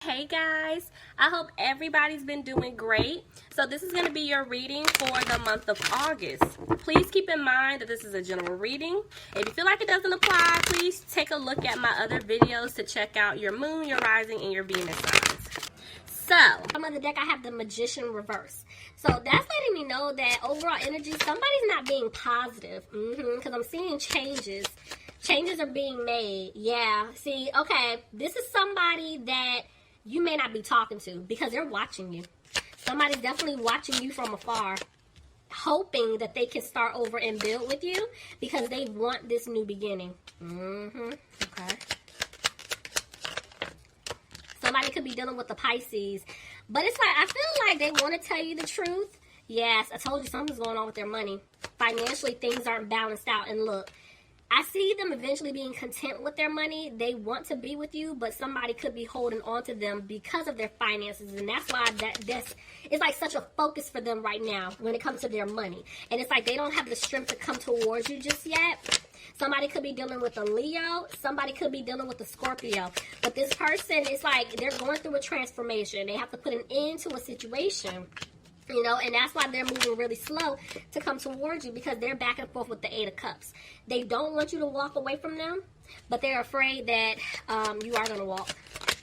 Hey guys, I hope everybody's been doing great. So this is going to be your reading for the month of August. Please keep in mind that this is a general reading. If you feel like it doesn't apply, please take a look at my other videos to check out your moon, your rising, and your Venus signs. So, on the deck I have the Magician reverse. So that's letting me know that overall energy, somebody's not being positive. Because I'm seeing changes. Changes are being made. Yeah, see, okay, this is somebody that you may not be talking to because they're watching you. Somebody's definitely watching you from afar, hoping that they can start over and build with you because they want this new beginning. Okay. Somebody could be dealing with the Pisces, but it's like, I feel like they want to tell you the truth. Yes, I told you something's going on with their money. Financially, things aren't balanced out. And look, I see them eventually being content with their money. They want to be with you, but somebody could be holding on to them because of their finances. And that's why that's it's like such a focus for them right now when it comes to their money. And it's like they don't have the strength to come towards you just yet. Somebody could be dealing with a Leo. Somebody could be dealing with a Scorpio. But this person, it's like they're going through a transformation. They have to put an end to a situation. You know, and that's why they're moving really slow to come towards you because they're back and forth with the Eight of Cups. They don't want you to walk away from them, but they're afraid that you are going to walk.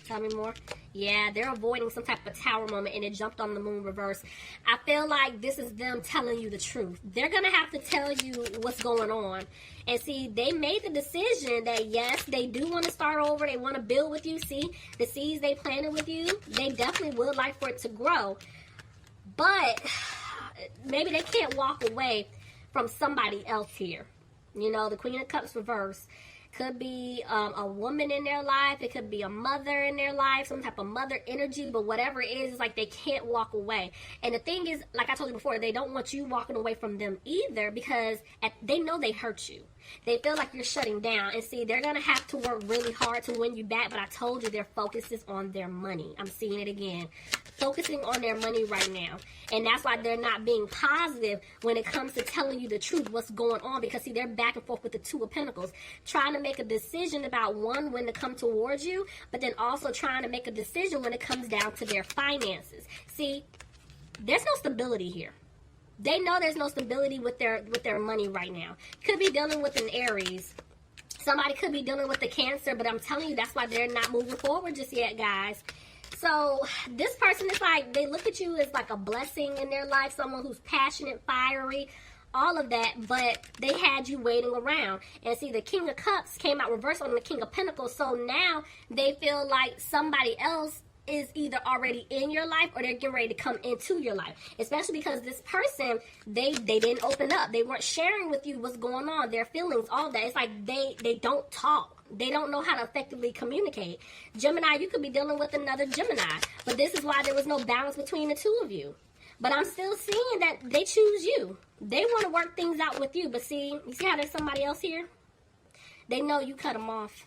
Tell me more. Yeah, they're avoiding some type of tower moment, and it jumped on the moon reverse. I feel like this is them telling you the truth. They're going to have to tell you what's going on. And see, they made the decision that, yes, they do want to start over. They want to build with you. See, the seeds they planted with you, they definitely would like for it to grow. But maybe they can't walk away from somebody else here. You know, the Queen of Cups reverse. Could be a woman in their life. It could be a mother in their life, some type of mother energy. But whatever it is, it's like they can't walk away. And the thing is, like I told you before, they don't want you walking away from them either because they know they hurt you. They feel like you're shutting down. And see, they're going to have to work really hard to win you back. But I told you their focus is on their money. I'm seeing it again. Focusing on their money right now. And that's why they're not being positive when it comes to telling you the truth, what's going on. Because, see, they're back and forth with the Two of Pentacles. Trying to make a decision about one, when to come towards you. But then also trying to make a decision when it comes down to their finances. See, there's no stability here. They know there's no stability with their money right now. Could be dealing with an Aries. Somebody could be dealing with a Cancer, but I'm telling you, that's why they're not moving forward just yet, guys. So this person is like, they look at you as like a blessing in their life, someone who's passionate, fiery, all of that, but they had you waiting around. And see, the King of Cups came out reversed on the King of Pentacles, so now they feel like somebody else is either already in your life or they're getting ready to come into your life. Especially because this person, they didn't open up. They weren't sharing with you what's going on, their feelings, all that. It's like they don't talk. They don't know how to effectively communicate. Gemini, you could be dealing with another Gemini. But this is why there was no balance between the two of you. But I'm still seeing that they choose you. They want to work things out with you. But see, you see how there's somebody else here? They know you cut them off.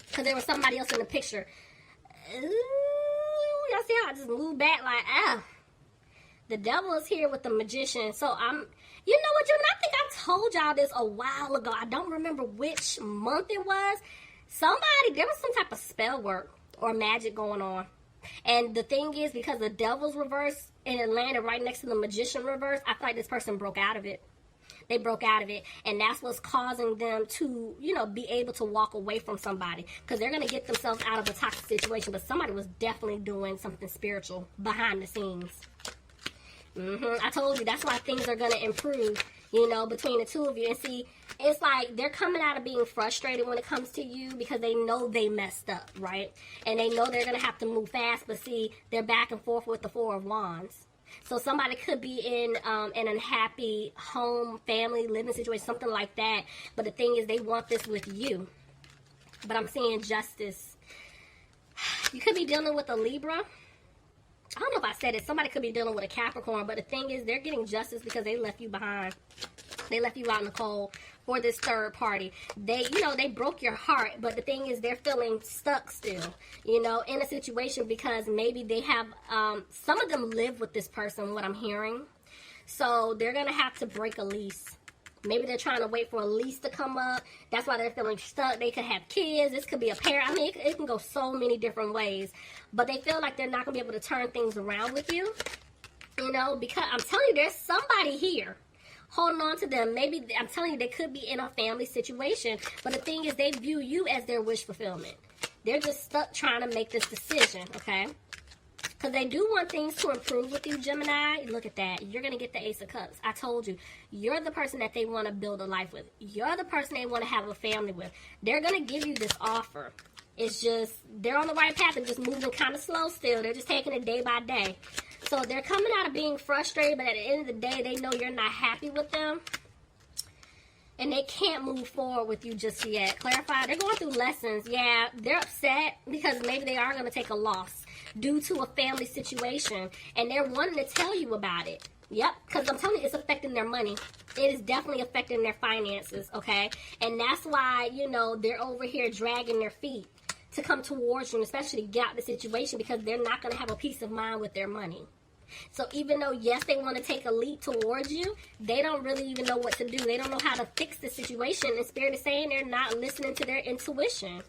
Because there was somebody else in the picture. Ooh, y'all see how I just moved back like, the devil is here with the Magician. So you know what, Gemini, I think I told y'all this a while ago. I don't remember which month it was. There was some type of spell work or magic going on. And the thing is, because the devil's reverse and it landed right next to the Magician reverse, I feel like this person broke out of it. They broke out of it, and that's what's causing them to, you know, be able to walk away from somebody because they're going to get themselves out of a toxic situation, but somebody was definitely doing something spiritual behind the scenes. I told you, that's why things are going to improve, you know, between the two of you. And see, it's like they're coming out of being frustrated when it comes to you because they know they messed up, right? And they know they're going to have to move fast, but see, they're back and forth with the Four of Wands. So somebody could be in an unhappy home, family, living situation, something like that. But the thing is, they want this with you. But I'm seeing justice. You could be dealing with a Libra. I don't know if I said it. Somebody could be dealing with a Capricorn. But the thing is, they're getting justice because they left you behind. They left you out in the cold for this third party. They broke your heart. But the thing is, they're feeling stuck still, you know, in a situation because maybe they have, some of them live with this person, what I'm hearing. So they're going to have to break a lease. Maybe they're trying to wait for a lease to come up. That's why they're feeling stuck. They could have kids. This could be a parent. I mean, it can go so many different ways. But they feel like they're not going to be able to turn things around with you. You know, because I'm telling you, there's somebody here holding on to them. Maybe, I'm telling you, they could be in a family situation. But the thing is, they view you as their wish fulfillment. They're just stuck trying to make this decision, okay? Because they do want things to improve with you, Gemini. Look at that. You're going to get the Ace of Cups. I told you. You're the person that they want to build a life with. You're the person they want to have a family with. They're going to give you this offer. It's just, they're on the right path and just moving kind of slow still. They're just taking it day by day. So they're coming out of being frustrated, but at the end of the day, they know you're not happy with them. And they can't move forward with you just yet. Clarify, they're going through lessons. Yeah, they're upset because maybe they are going to take a loss due to a family situation. And they're wanting to tell you about it. Yep, because I'm telling you, it's affecting their money. It is definitely affecting their finances, okay? And that's why, you know, they're over here dragging their feet to come towards you, and especially to get out of the situation, because they're not going to have a peace of mind with their money. So even though, yes, they want to take a leap towards you, they don't really even know what to do. They don't know how to fix the situation. And Spirit is saying they're not listening to their intuition.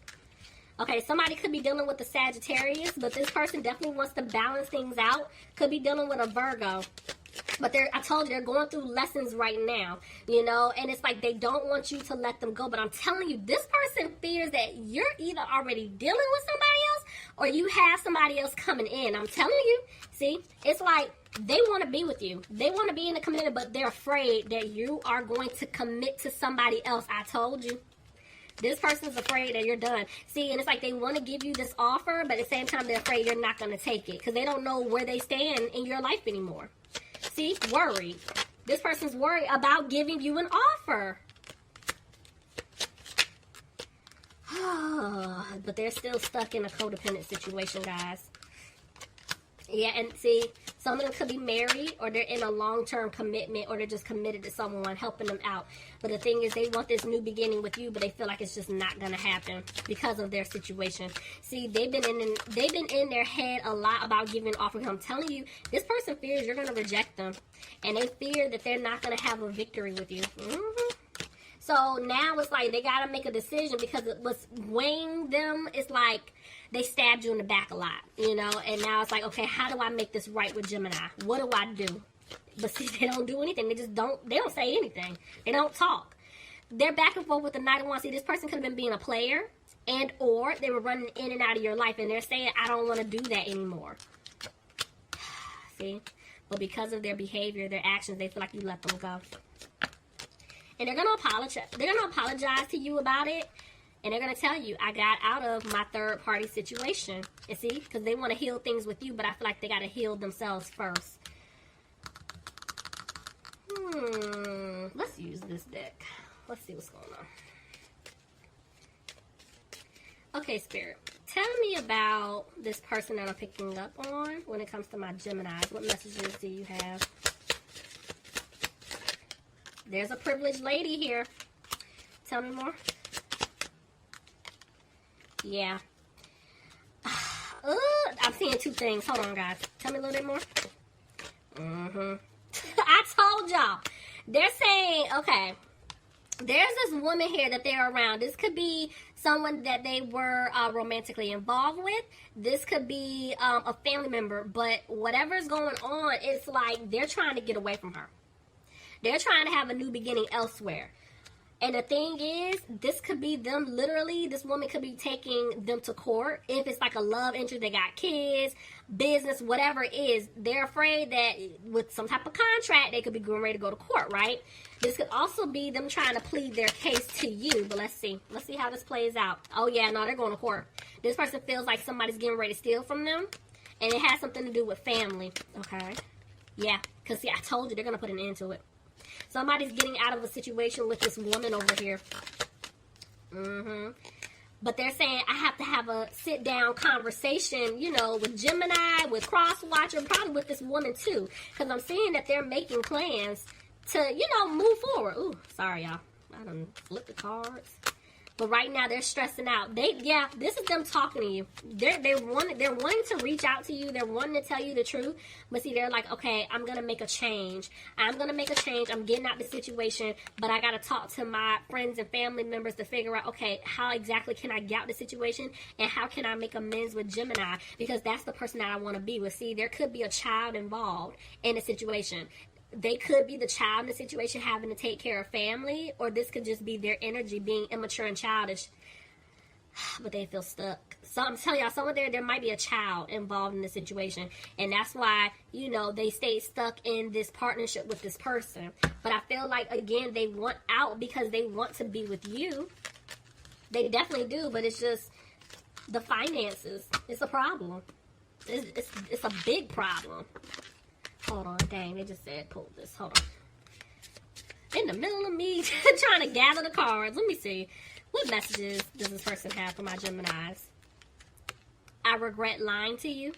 Okay, somebody could be dealing with a Sagittarius, but this person definitely wants to balance things out. Could be dealing with a Virgo. But I told you, they're going through lessons right now, you know, and it's like they don't want you to let them go. But I'm telling you, this person fears that you're either already dealing with somebody else or you have somebody else coming in. I'm telling you, see, it's like they want to be with you. They want to be in the commitment, but they're afraid that you are going to commit to somebody else. I told you. This person's afraid that you're done. See, and it's like they want to give you this offer, but at the same time, they're afraid you're not going to take it because they don't know where they stand in your life anymore. See, worried. This person's worried about giving you an offer. But they're still stuck in a codependent situation, guys. Yeah, and see, some of them could be married, or they're in a long-term commitment, or they're just committed to someone, helping them out. But the thing is, they want this new beginning with you, but they feel like it's just not going to happen because of their situation. See, they've been in their head a lot about giving an offer. I'm telling you, this person fears you're going to reject them, and they fear that they're not going to have a victory with you. So now it's like they got to make a decision because what's weighing them is like they stabbed you in the back a lot, you know, and now it's like, okay, how do I make this right with Gemini? What do I do? But see, they don't do anything. They don't say anything. They don't talk. They're back and forth with the Knight of Wands. See, this person could have been being a player and or they were running in and out of your life and they're saying, I don't want to do that anymore. See? But because of their behavior, their actions, they feel like you let them go. And they're going to apologize. They're going to apologize to you about it. And they're going to tell you, I got out of my third party situation. You see? Because they want to heal things with you, but I feel like they got to heal themselves first. Let's use this deck. Let's see what's going on. Okay, Spirit. Tell me about this person that I'm picking up on when it comes to my Geminis. What messages do you have? There's a privileged lady here. Tell me more. Yeah. I'm seeing two things. Hold on, guys. Tell me a little bit more. I told y'all. They're saying, okay, there's this woman here that they're around. This could be someone that they were romantically involved with. This could be a family member. But whatever's going on, it's like they're trying to get away from her. They're trying to have a new beginning elsewhere. And the thing is, this could be them literally, this woman could be taking them to court. If it's like a love interest, they got kids, business, whatever it is. They're afraid that with some type of contract, they could be going ready to go to court, right? This could also be them trying to plead their case to you. But let's see. Let's see how this plays out. Oh, yeah, no, they're going to court. This person feels like somebody's getting ready to steal from them. And it has something to do with family. Okay. Yeah. Because, see, I told you they're going to put an end to it. Somebody's getting out of a situation with this woman over here. But they're saying, I have to have a sit-down conversation, you know, with Gemini, with Cross-Watcher, probably with this woman, too. Because I'm seeing that they're making plans to, you know, move forward. Ooh, sorry, y'all. I done flipped the cards. But right now they're stressing out. This is them talking to you. They're wanting to reach out to you. They're wanting to tell you the truth. But see, they're like, okay, I'm gonna make a change. I'm getting out the situation, but I gotta talk to my friends and family members to figure out, okay, how exactly can I get out the situation, and how can I make amends with Gemini, because that's the person that I want to be with. See, there could be a child involved in a situation. They could be the child in the situation having to take care of family, or this could just be their energy being immature and childish, but they feel stuck. So I'm telling y'all, somewhere there might be a child involved in the situation, and that's why, you know, they stay stuck in this partnership with this person. But I feel like, again, they want out because they want to be with you. They definitely do, but it's just the finances. It's a problem. It's a big problem. Hold on, dang, they just said pull this. Hold on. In the middle of me trying to gather the cards. Let me see. What messages does this person have for my Geminis? I regret lying to you.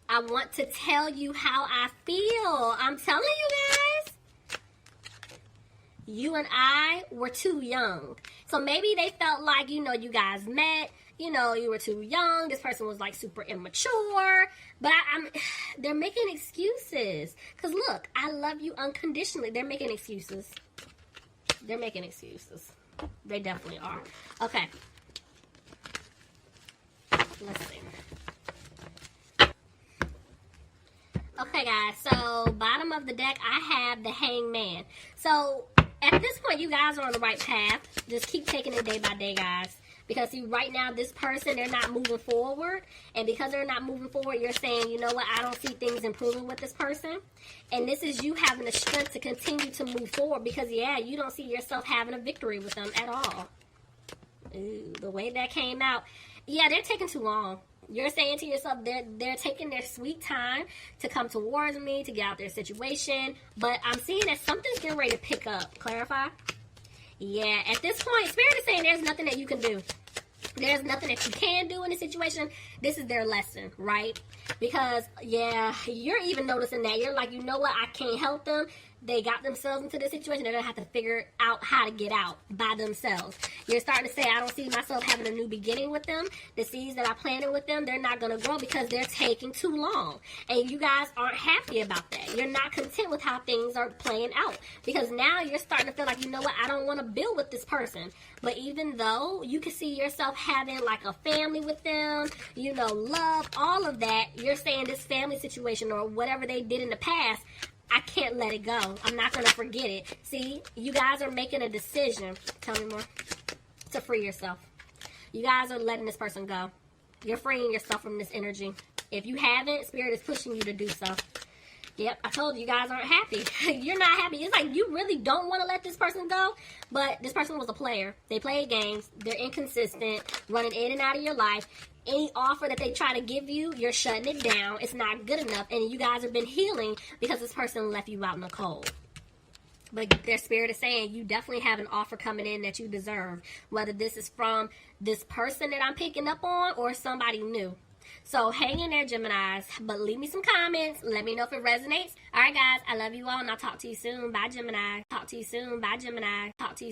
I want to tell you how I feel. I'm telling you guys. You and I were too young. So maybe they felt like, you know, you guys met. You know, you were too young. This person was like super immature. But they're making excuses. Because look, I love you unconditionally. They're making excuses. They're making excuses. They definitely are. Okay. Let's see. Okay, guys. So, bottom of the deck, I have the Hangman. So, at this point, you guys are on the right path. Just keep taking it day by day, guys. Because, see, right now, this person, they're not moving forward. And because they're not moving forward, you're saying, you know what, I don't see things improving with this person. And this is you having the strength to continue to move forward. Because, yeah, you don't see yourself having a victory with them at all. Ooh, the way that came out. Yeah, they're taking too long. You're saying to yourself, they're taking their sweet time to come towards me, to get out their situation. But I'm seeing that something's getting ready to pick up. Clarify? Yeah, at this point, Spirit is saying there's nothing that you can do. There's nothing that you can do in this situation. This is their lesson, right? Because, yeah, you're even noticing that. You're like, you know what? I can't help them. They got themselves into this situation. They're going to have to figure out how to get out by themselves. You're starting to say, I don't see myself having a new beginning with them. The seeds that I planted with them, they're not going to grow because they're taking too long. And you guys aren't happy about that. You're not content with how things are playing out. Because now you're starting to feel like, you know what, I don't want to build with this person. But even though you can see yourself having like a family with them, you know, love, all of that, you're saying this family situation or whatever they did in the past, I can't let it go. I'm not going to forget it. See, you guys are making a decision. Tell me more. To free yourself. You guys are letting this person go. You're freeing yourself from this energy. If you haven't, Spirit is pushing you to do so. Yep, I told you, you guys aren't happy. You're not happy. It's like you really don't want to let this person go, but this person was a player. They played games. They're inconsistent, running in and out of your life. Any offer that they try to give you, you're shutting it down. It's not good enough, and you guys have been healing because this person left you out in the cold. But their Spirit is saying you definitely have an offer coming in that you deserve, whether this is from this person that I'm picking up on or somebody new. So hang in there, Geminis, but leave me some comments. Let me know if it resonates. All right, guys, I love you all, and I'll talk to you soon. Bye, Gemini. Talk to you soon. Bye, Gemini. Talk to you